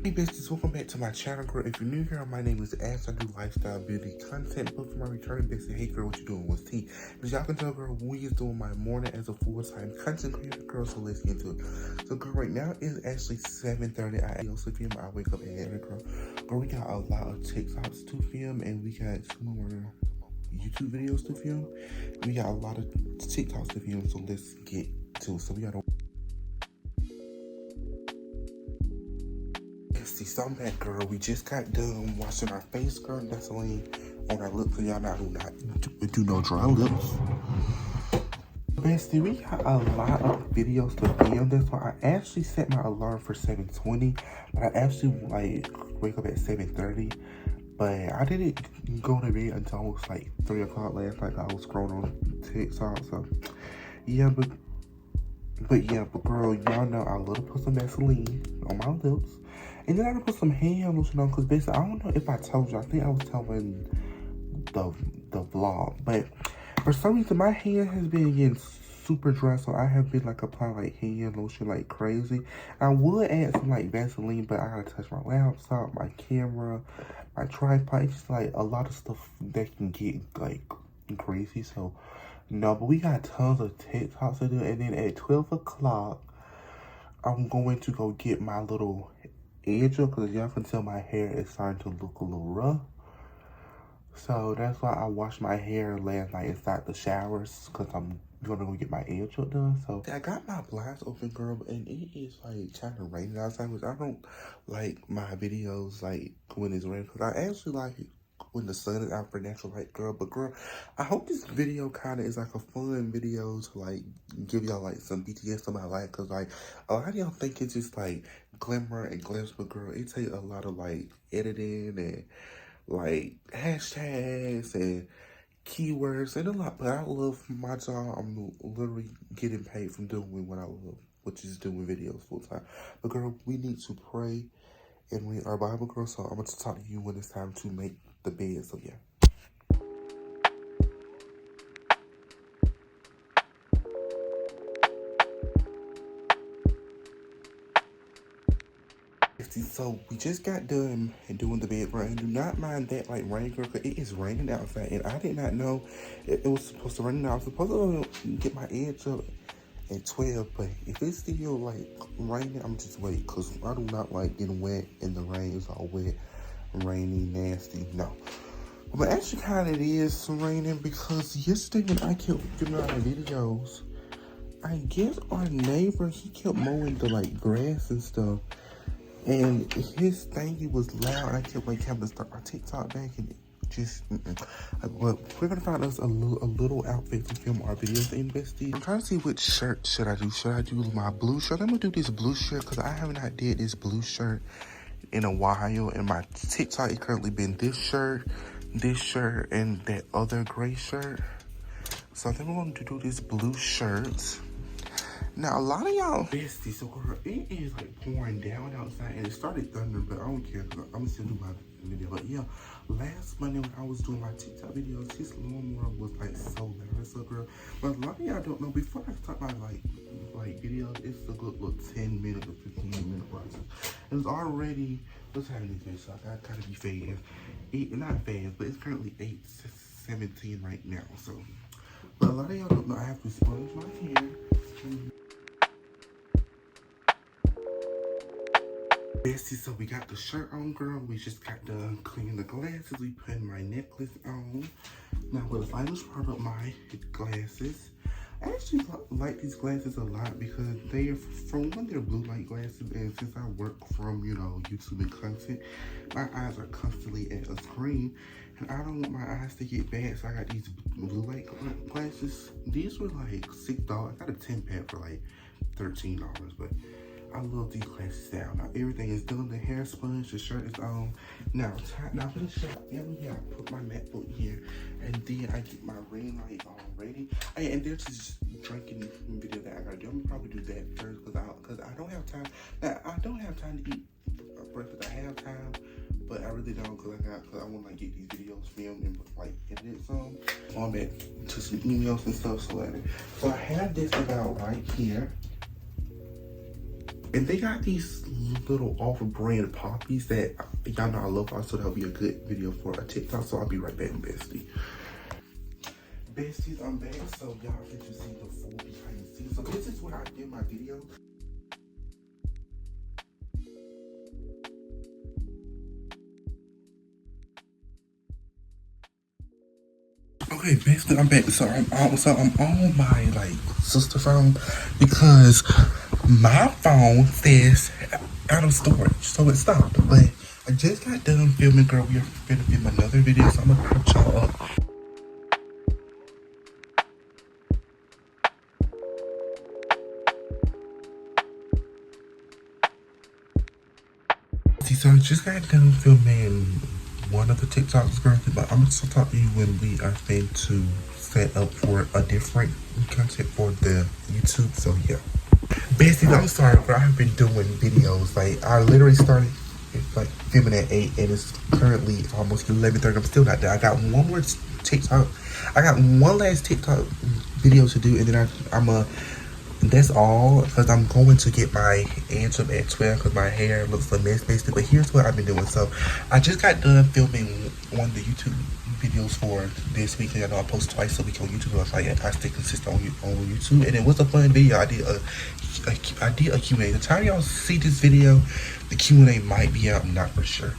Hey besties, welcome back to my channel, girl. If you're new here, my name is Ash. I do lifestyle beauty content, but for my returning bestie, hey girl, what you doing? What's tea? As y'all can tell, girl, we is doing my morning as a full-time content creator, girl, so let's get into it. So girl, right now it's actually 7:30. I also film, I wake up at 8, girl. Girl, we got a lot of TikToks to film, and we got 2 more YouTube videos to film. We got a lot of TikToks to film, so let's get to it. So we got a so I'm back, girl. We just got done washing our face, girl, and Vaseline on our lips, so y'all not do no dry lips. Bestie, we got a lot of videos to film. That's why I actually set my alarm for 7:20, but I actually wake up at 7:30. But I didn't go to bed until almost 3 o'clock last night. I was scrolling on TikTok, so yeah, but girl, y'all know I love to put some Vaseline on my lips. And then I put some hand lotion on, because basically, I don't know if I told you. I think I was telling the vlog. But for some reason, my hand has been getting super dry. So I have been applying hand lotion like crazy. I would add some Vaseline, but I gotta touch my laptop, my camera, my tripod. It's just a lot of stuff that can get crazy. So no, but we got tons of TikToks to do. And then at 12 o'clock, I'm going to go get my little edge up, because y'all can tell my hair is starting to look a little rough. So that's why I washed my hair last night inside the showers, because I'm gonna go get my edge up done. So I got my blinds open, girl, and it is kind of raining outside, which I don't like my videos when it's raining, because I actually like it when the sun is out for natural light, girl. But girl, I hope this video kind of is a fun video to give y'all some BTS of my life, because a lot of y'all think it's just glimmer and glimpse, but girl, it takes a lot of editing and hashtags and keywords and a lot. But I love my job. I'm literally getting paid from doing what I love, which is doing videos full time. But girl, we need to pray and read our Bible, girl. So I'm going to talk to you when it's time to make the bed. So yeah. So we just got done doing the bed, bro, and do not mind that rain, girl, because it is raining outside, and I did not know it was supposed to rain. I was supposed to get my edge up at 12, but if it's still raining, I'm just wait, because I do not like getting wet in the rain. It's all wet, rainy, nasty. No, but actually kind of it is raining, because yesterday when I kept giving out my videos, I guess our neighbor, he kept mowing the grass and stuff, and his thingy was loud. I kept having to start my TikTok back, and it just But we're gonna find us a little outfit to film our videos in, bestie. I'm trying to see which shirt should I do. Should I do my blue shirt? I'm gonna do this blue shirt, because I have not did this blue shirt in a while, and my TikTok has currently been this shirt, and that other gray shirt. So I think we're going to do this blue shirt. Now, a lot of y'all, bestie, so girl, it is pouring down outside, and it started thundering, but I don't care, because I'm gonna still do my video. But yeah, last Monday when I was doing my TikTok videos, his lawnmower was so loud, so girl. But a lot of y'all don't know, before I start my videos, it's a good little 10-minute or 15-minute process. It's already, what's happening today, so I gotta be fast. Not fast, but it's currently 8:17 right now, so. But a lot of y'all don't know, I have to sponge my hair. Bestie, so we got the shirt on, girl. We just got done cleaning the glasses. We put my necklace on. Now, we'll finally part up my glasses. I actually like these glasses a lot, because they're, from one, they're blue light glasses, and since I work from, YouTube and content, my eyes are constantly at a screen, and I don't want my eyes to get bad, so I got these blue light glasses. These were $6. I got a 10-pack for $13, but I love these glasses now. Now everything is done. The hair sponge, the shirt is on. Now for the shirt, I put my MacBook here, and then I get my ring light on ready. And there's this drinking video that I gotta do. I'm gonna probably do that first, because I don't have time. Now I don't have time to eat breakfast. I have time, but I really don't, because I want to get these videos filmed and edit some. On back to some emails and stuff. So I have this about right here. And they got these little off-brand poppies that y'all know I love. So that'll be a good video for a TikTok. So I'll be right back, bestie. Besties, I'm back. So y'all get to see the full behind the scenes. So this is what I did my video. Okay, basically I'm back. So I'm on my like sister phone because my phone says out of storage, so it stopped. But I just got done filming, girl. We're gonna film another video, so I'm gonna put y'all up. See, so I just got done filming one of the TikToks, girl. But I'm gonna still talk to you when we are going to set up for a different content for the YouTube. So yeah. Besties, I'm sorry, but I've been doing videos. Like, I literally started like filming at 8 and it's currently almost 11:30. I'm still not there. I got one more TikTok. I got one last TikTok video to do, and then that's all, because I'm going to get my ends up at 12 because my hair looks a mess basically. But here's what I've been doing. So I just got done filming one of the YouTube videos for this week. And I know I post twice a week on YouTube. So I stay consistent on YouTube. And it was a fun video. I did a Q&A. The time y'all see this video, the Q&A might be out. I'm not for sure.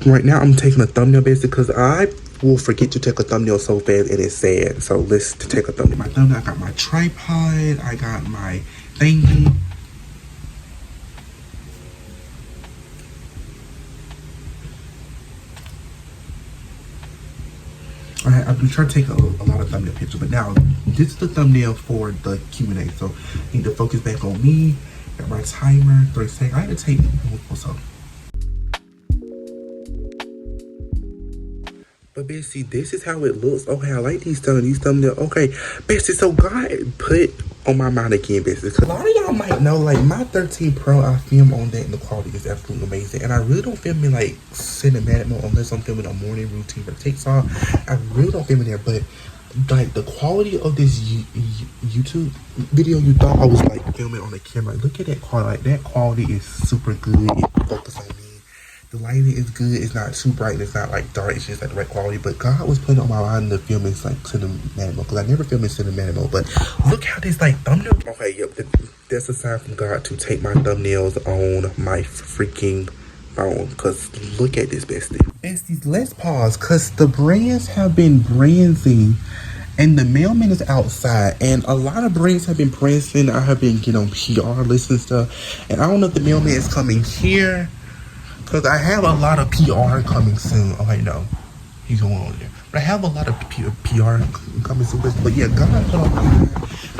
Right now I'm taking a thumbnail basically because I will forget to take a thumbnail so fast and it's sad. So let's take a thumbnail. My thumbnail, I got my tripod, I got my thingy. I've been trying to take a lot of thumbnail pictures, but now this is the thumbnail for the Q&A. So I need to focus back on me. Got my timer, 30 seconds. I had to take so. But basically, this is how it looks. Okay, I like these thumbnails. Okay, basically, so God put on my mind again, basically. A lot of y'all might know, like, my 13 Pro, I film on that and the quality is absolutely amazing. And I really don't film in, like, cinematic mode unless I'm filming a morning routine for TikTok. I really don't film in there, but, like, the quality of this YouTube video, you thought I was, like, filming on the camera. Look at that quality. Like, that quality is super good. It focuses on me. The lighting is good. It's not too bright. It's not like dark. It's just like the right quality. But God was putting on my mind to film in like cinematic mode because I never filmed in cinematic mode. But look how this like thumbnail. Okay, yep. That's a sign from God to take my thumbnails on my freaking phone. Because look at this, bestie. Besties, let's pause because the brands have been branding. And the mailman is outside, and a lot of brands have been branding. I have been getting on PR lists and stuff. And I don't know if the mailman is coming here. Because I have a lot of PR coming soon. Oh, I know. He's going on there. But I have a lot of PR coming soon. But yeah, God put on me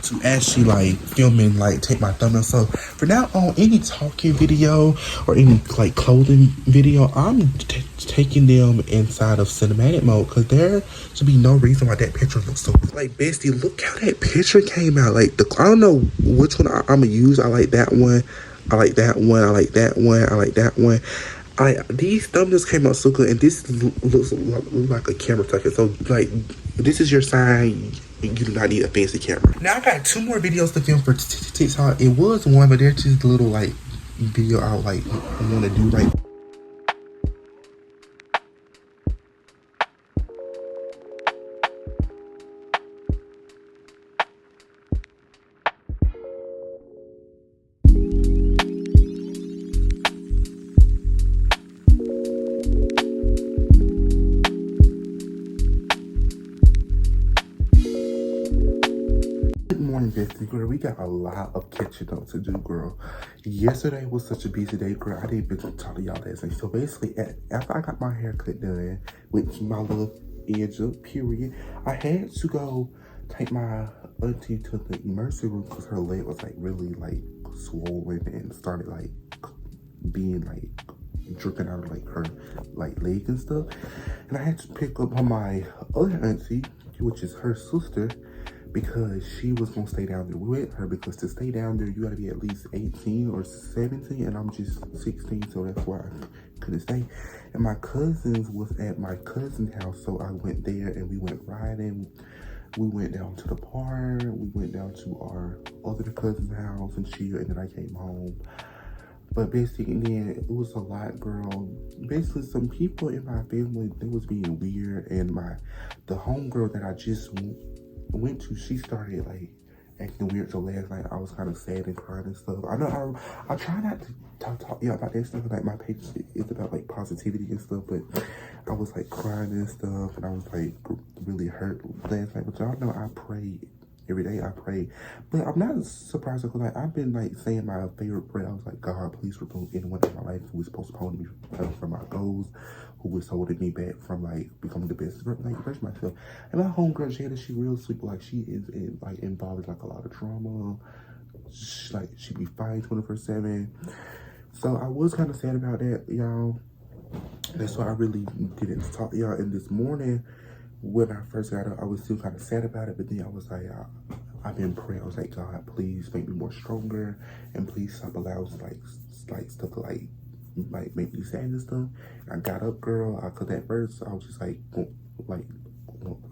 to actually like film and like take my thumbnail. So for now on, any talking video or any like clothing video, I'm taking them inside of cinematic mode. Because there should be no reason why that picture looks so good. Like, bestie, look how that picture came out. Like, I don't know which one I'm going to use. I like that one. I like that one. I like that one. I like that one. These thumbnails came out so good, and this looks like a camera tucker. So, like, this is your sign. You do not need a fancy camera. Now, I got 2 more videos to film for TikTok. It was one, but they're just little, like, video I like want to do right. Bestie girl, we got a lot of catching up to do, girl. Yesterday was such a busy day, girl. I didn't even talk to y'all last night. So basically, after I got my haircut done with my little edge up, period, I had to go take my auntie to the emergency room because her leg was like really like swollen and started like being like dripping out of like her like leg and stuff. And I had to pick up my other auntie, which is her sister, because she was gonna stay down there with her, because to stay down there you gotta be at least 18 or 17 and I'm just 16, so that's why I couldn't stay. And my cousins was at my cousin's house, so I went there and we went riding. We went down to the park, we went down to our other cousin's house and chill, and then I came home. But basically, then it was a lot, girl. Basically, some people in my family, they was being weird, and the homegirl that I just went to, she started like acting weird. So last night I was kind of sad and crying and stuff. I know I try not to talk yeah, about that stuff. Like my page is about like positivity and stuff, but I was like crying and stuff, and I was like really hurt last night. But y'all know I prayed. Every day I pray, but I'm not surprised because like I've been like saying my favorite prayer. I was like, God, please remove anyone in my life who is postponing me from my goals, who is holding me back from like becoming the best version of myself. And my homegirl Jada, she real sweet, but like she is like involved in like a lot of drama. She be fighting 24/7. So I was kind of sad about that, y'all. That's why I really didn't talk to y'all. And this morning, when I first got up, I was still kind of sad about it, but then I was like, I've been praying. I was like, God, please make me more stronger, and please stop allowing like stuff to like make me sad and stuff. And I got up, girl. Cause at first I was just like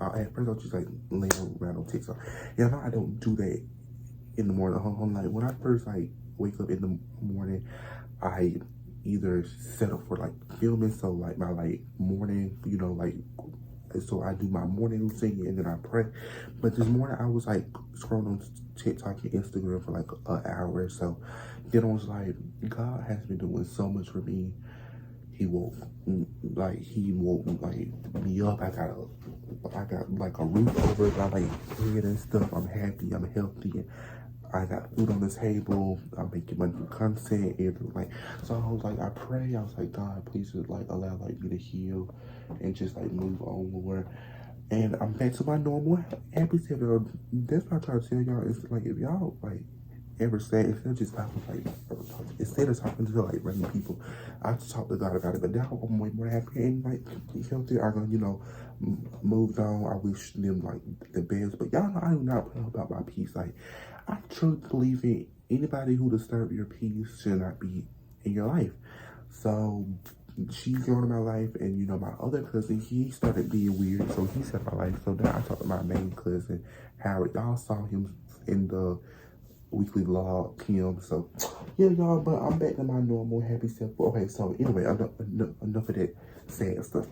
at first I was just like laying around on TikTok. Yeah, no, I don't do that in the morning. Like when I first like wake up in the morning, I either set up for like filming, so like my like morning, like. So I do my morning routine and then I pray. But this morning I was like scrolling on TikTok and Instagram for like an hour or so. Then I was like, God has been doing so much for me. He woke like me up. I got like a roof over my like head and stuff. I'm happy. I'm healthy. I got food on the table. I'm making money through content and like. So I was like, I pray. I was like, God, please just like allow like me to heal and just like move on, Lord. And I'm back to my normal happy self. That's what I try to tell y'all. Is like if y'all like ever say instead of just talking instead of talking to like random people, I just talk to God about it. But now I'm way more happy and like healthy. I'm gonna moved on. I wish them like the best. But y'all know I do not play about my peace. Like I truly believe in anybody who disturbs your peace should not be in your life. So she's going in my life, and my other cousin, he started being weird, so he's in my life. So now I talked to my main cousin, Howard. Y'all saw him in the weekly vlog, Kim. So yeah, y'all, but I'm back to my normal happy self. Okay, so anyway, enough of that sad stuff.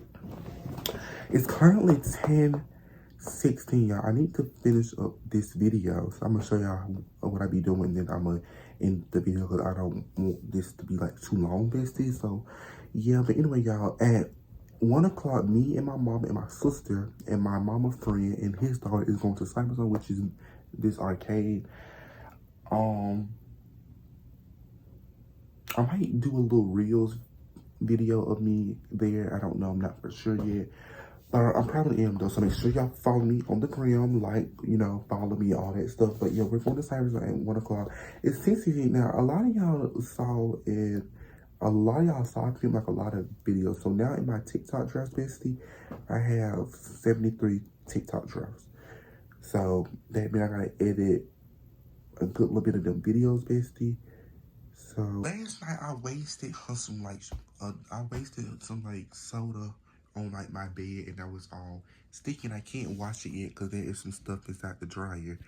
It's currently 10:16, y'all. I need to finish up this video, so I'm gonna show y'all what I be doing, then I'm gonna end the video because I don't want this to be like too long, besties. So yeah, but anyway, y'all, at 1 o'clock, me and my mom and my sister and my mama friend and his daughter is going to Cyber Zone, which is this arcade. I might do a little Reels video of me there. I don't know. I'm not for sure yet. But I'm probably am though. So make sure y'all follow me on the gram, follow me, all that stuff. But yeah, we're going to Cyber Zone at 1 o'clock. It's 6:58 now. A lot of y'all saw it. I filmed like a lot of videos. So now in my TikTok drafts, bestie, I have 73 TikTok drafts. So that means I gotta edit a good little bit of them videos, bestie. So last night I wasted some like soda on like my bed, and that was all sticky. And I can't wash it yet because there is some stuff inside the dryer.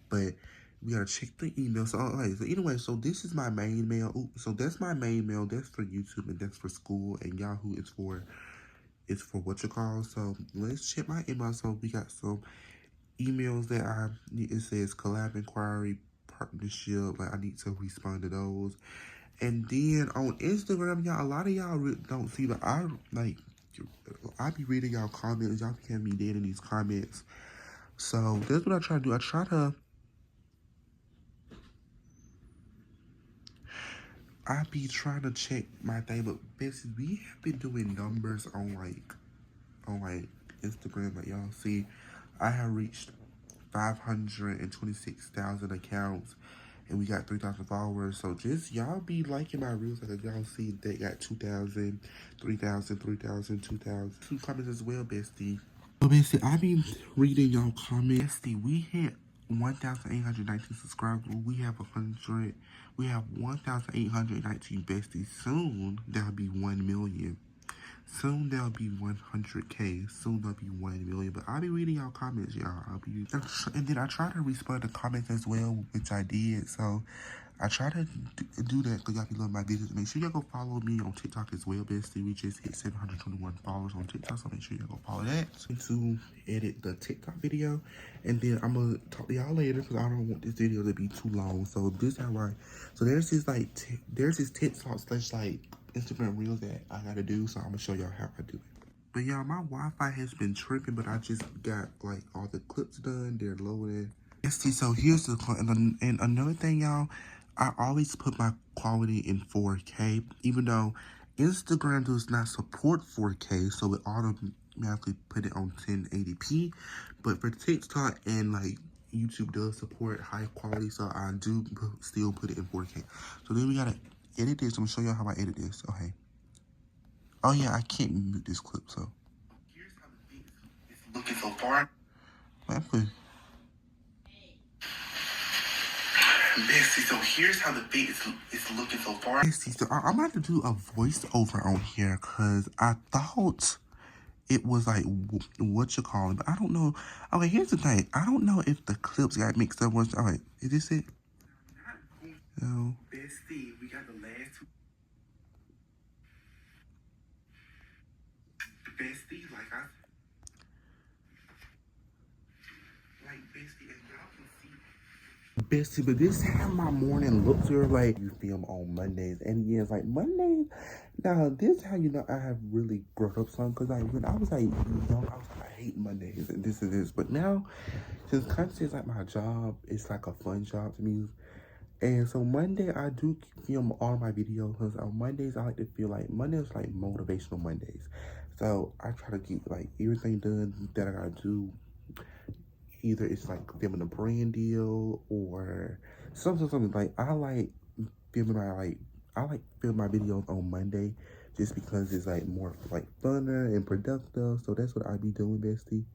But we gotta check the email. So anyway, so this is my main mail. Ooh, so that's my main mail. That's for YouTube and that's for school. And Yahoo is for what you call. So let's check my email. So we got some emails that it says collab inquiry, partnership. Like I need to respond to those. And then on Instagram, y'all, a lot of y'all don't see, but I be reading y'all comments. Y'all can be dead in these comments. So that's what I try to do. I be trying to check my thing, but basically we have been doing numbers on Instagram. Like y'all see, I have reached 526,000 accounts, and we got 3,000 followers. So just y'all be liking my reels. Like y'all see, they got 2,000, 3,000, 3,000, 2,000. 2 comments as well, bestie. So basically, I be reading y'all comments. Bestie, we hit 1,819 subscribers. We have 1,819 besties. Soon there'll be 1 million. Soon there'll be 100K. Soon there'll be 1 million. But I'll be reading y'all comments, y'all. And then I try to respond to comments as well, which I did. So I try to do that because y'all be loving my videos. Make sure y'all go follow me on TikTok as well, bestie. We just hit 721 followers on TikTok, so make sure y'all go follow that. To edit the TikTok video, and then I'm gonna talk to y'all later because I don't want this video to be too long. So this how so there's this like there's this TikTok slash like Instagram reels that I gotta do. So I'm gonna show y'all how I do it. But y'all, my Wi-Fi has been tripping, but I just got like all the clips done. They're loaded. See, so here's the and another thing, y'all. I always put my quality in 4K, even though Instagram does not support 4K, so it automatically put it on 1080p. But for TikTok and like YouTube does support high quality, so I do still put it in 4K. So then we gotta edit this. I'm gonna show y'all how I edit this. Okay. Oh yeah, I can't mute this clip. So here's how the thing is looking so far. Bestie, so here's how the beat is looking so far. Bestie, so I'm about to do a voiceover on here because I thought it was like what you call it, but I don't know. Okay, here's the thing. I don't know if the clips got mixed up. All right, is this it? No. Bestie, we got the last two. Bestie, bestie, and y'all can see. Bestie, but this is how my morning looks here. Like, you film on Mondays. And yeah, it's like Mondays. Now, this is how you know I have really grown up some. Because like, when I was like young, I was like, I hate Mondays. And this is this. But now, since content is like my job, it's like a fun job to me. And so Monday, I do film all my videos. Because on Mondays, I like to feel like Mondays like motivational Mondays. So I try to keep like everything done that I gotta do. Either it's like filming a brand deal or something like I like filming my videos on Monday just because it's like more like funner and productive. So that's what I be doing, bestie.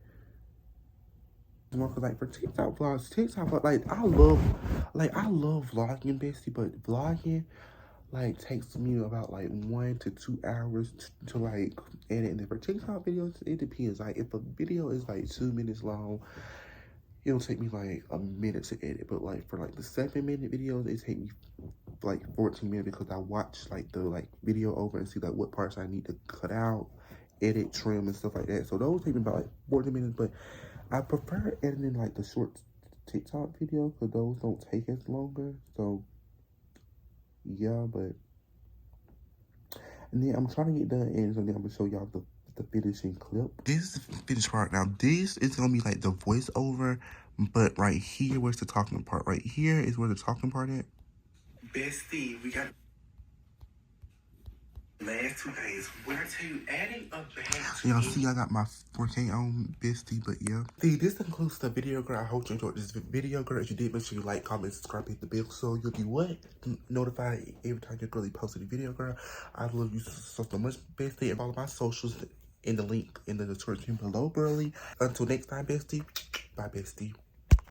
More like for TikTok vlogs, like I love vlogging, bestie, but vlogging like takes me about like 1 to 2 hours to like edit. And for TikTok videos, it depends. Like if a video is like 2 minutes long, it'll take me like a minute to edit. But like for like the 7-minute videos, it take me like 14 minutes because I watch like the video over and see like what parts I need to cut out, edit, trim, and stuff like that. So those take me about like 14 minutes. But I prefer editing like the short TikTok videos because those don't take as longer. So yeah, but and then I'm trying to get done and so then I'm gonna show y'all the finishing clip. This is the finished part. Now this is gonna be like the voiceover, but right here where's the talking part. Right here is where the talking part at. Bestie, we got last 2 days. When I tell you, adding a bag. Y'all see, I got my 4K on, bestie, but yeah. See, this concludes the video, girl. I hope you enjoyed this video, girl. If you did, make sure you like, comment, subscribe, hit the bell so you'll be what? Notified every time your girlie posted a video, girl. I love you so much, bestie. And follow my socials in the link in the description below, girlie. Until next time, bestie. Bye, bestie.